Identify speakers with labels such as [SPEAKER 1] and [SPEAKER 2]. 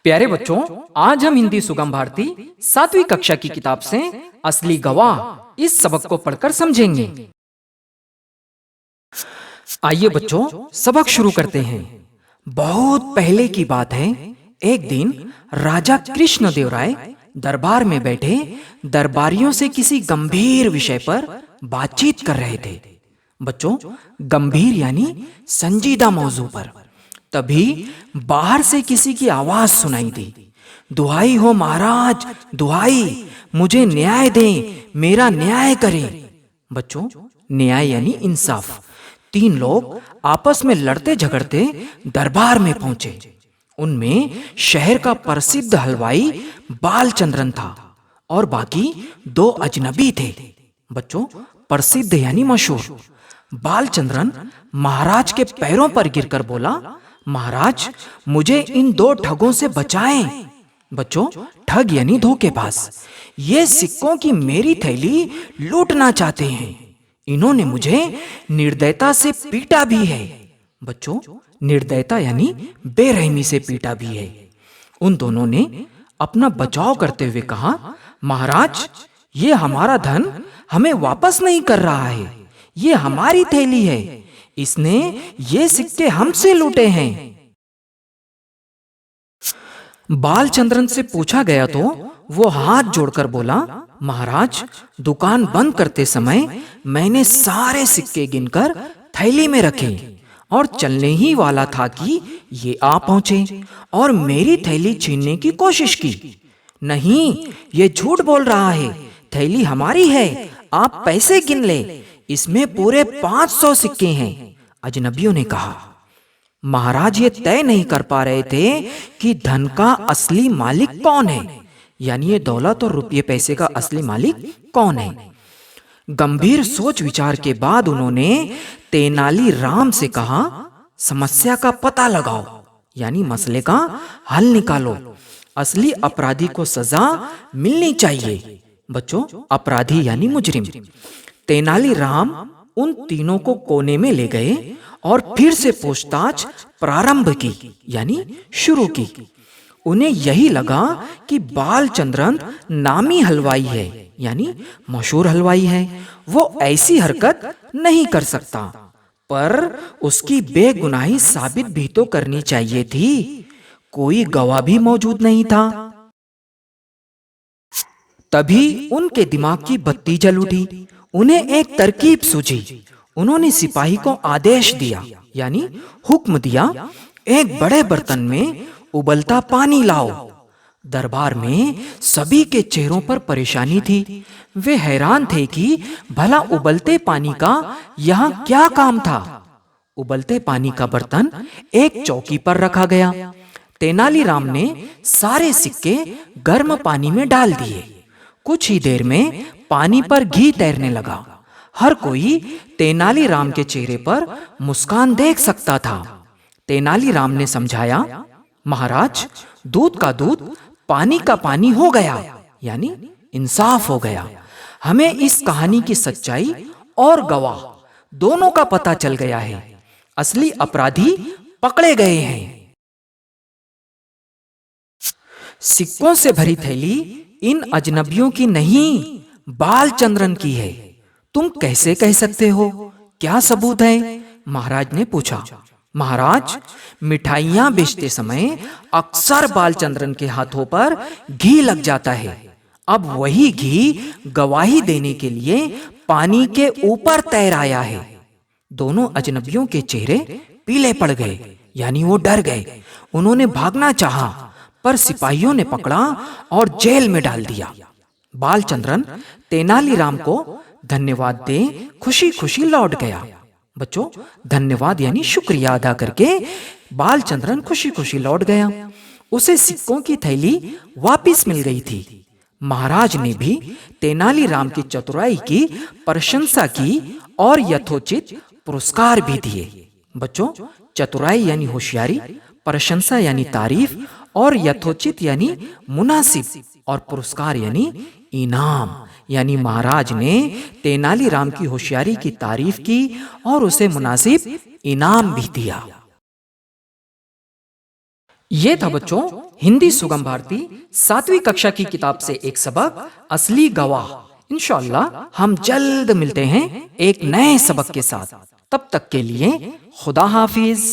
[SPEAKER 1] प्यारे बच्चों, आज हम हिंदी सुगम भारती 7वीं कक्षा की किताब से असली गवाह इस सबक को पढ़कर समझेंगे। आइए बच्चों, सबक शुरू करते हैं। बहुत पहले की बात है। एक दिन राजा कृष्णदेवराय दरबार में बैठे दरबारियों से किसी गंभीर विषय पर बातचीत कर रहे थे। बच्चों, गंभीर यानी संजीदा मौजू पर। तभी बाहर से किसी की आवाज सुनाई दी। दुहाई हो महाराज, दुहाई, मुझे न्याय दें, मेरा न्याय करें। बच्चों, न्याय यानी इंसाफ। 3 लोग आपस में लड़ते झगड़ते दरबार में पहुंचे। उनमें शहर का प्रसिद्ध हलवाई बालचंद्रन था और बाकी 2 अजनबी थे। बच्चों, प्रसिद्ध यानी मशहूर। बालचंद्रन महाराज के पैरों पर गिरकर बोला, महाराज, मुझे इन 2 ठगों से बचाएं। बच्चों, ठग यानी धोखेबाज। ये सिक्कों की मेरी थैली लूटना चाहते हैं। इन्होंने मुझे निर्दयता से पीटा भी है। बच्चों, निर्दयता यानी बेरहमी से पीटा भी है। उन दोनों ने अपना बचाव करते हुए कहा, महाराज, ये हमारा धन हमें वापस नहीं कर रहा है। ये हमारी थैली है। इसने ये सिक्के हमसे लूटे हैं। बालचंद्रन से पूछा गया तो वो हाथ जोड़कर बोला, महाराज, दुकान बंद करते समय मैंने सारे सिक्के गिनकर थैली में रखे और चलने ही वाला था कि ये आ पहुंचे और मेरी थैली छीनने की कोशिश की। नहीं, ये झूठ बोल रहा है। थैली हमारी है। आप पैसे गिन ले, इसमें पूरे 500 सिक्के हैं। अजनबियों ने कहा। महाराज ये तय नहीं कर पा रहे थे कि धन का असली मालिक कौन है, यानी ये दौलत और रुपये पैसे का असली मालिक कौन है। गंभीर सोच विचार के बाद उन्होंने तेनालीराम से कहा, समस्या का पता लगाओ, यानी मसले का हल निकालो। असली अपराधी को सजा मिलनी चाहिए। बच्चों, अपराधी यानी मुजरिम। तेनालीराम उन तीनों को कोने में ले गए और फिर से पूछताछ प्रारंभ की, यानी शुरू की। उन्हें यही लगा कि बालचंद्रन नामी हलवाई है, यानी मशहूर हलवाई है। वो ऐसी हरकत नहीं कर सकता, पर उसकी बेगुनाही साबित भी तो करनी चाहिए थी। कोई गवाह भी मौजूद नहीं था। तभी उनके दिमाग की बत्ती जल उठी। उन्हें एक तरकीब सूझी। उन्होंने सिपाही को आदेश दिया, यानी हुक्म दिया, एक बड़े बर्तन में उबलता पानी लाओ। दरबार में सभी के चेहरों पर परेशानी थी। वे हैरान थे कि भला उबलते पानी का यहाँ क्या काम था। उबलते पानी का बर्तन एक चौकी पर रखा गया। तेनालीराम ने सारे सिक्के गर्म पानी में डाल दिए। कुछ ही देर में पानी पर घी तैरने लगा। हर कोई तेनालीराम के चेहरे पर मुस्कान देख सकता था। तेनालीराम ने समझाया, महाराज, दूध का दूध, पानी का पानी हो गया, यानी इंसाफ हो गया। हमें इस कहानी की सच्चाई और गवाह दोनों का पता चल गया है। असली अपराधी पकड़े गए हैं। सिक्कों से भरी थैली इन अजनबियों की नहीं, बालचंद्रन की है। तुम कैसे कह सकते हो? क्या सबूत है? महाराज ने पूछा। महाराज, मिठाइयां बेचते समय अक्सर बालचंद्रन के हाथों पर घी लग जाता है। अब वही घी गवाही देने के लिए पानी के ऊपर तैर आया है। दोनों अजनबियों के चेहरे पीले पड़ गए, यानी वो डर गए। उन्होंने भागना चाहा, पर सिपाहियों ने पकड़ा और जेल में डाल दिया। बालचंद्रन तेनालीराम को धन्यवाद दे खुशी खुशी लौट गया। बच्चों, धन्यवाद यानी शुक्रिया अदा करके बालचंद्रन खुशी खुशी लौट गया। उसे सिक्कों की थैली वापस मिल गई थी। महाराज ने भी तेनालीराम की चतुराई की प्रशंसा की और यथोचित पुरस्कार भी दिए। बच्चों, चतुराई यानी होशियारी, प्रशंसा यानी तारीफ, और यथोचित यानी मुनासिब, और पुरस्कार यानी इनाम। यानी महाराज ने तेनालीराम की होशियारी की तारीफ की और उसे मुनासिब इनाम भी दिया। ये था बच्चों हिंदी सुगम भारती 7वीं कक्षा की किताब से एक सबक असली गवाह। इंशाअल्लाह हम जल्द मिलते हैं एक नए सबक के साथ। तब तक के लिए खुदा हाफिज।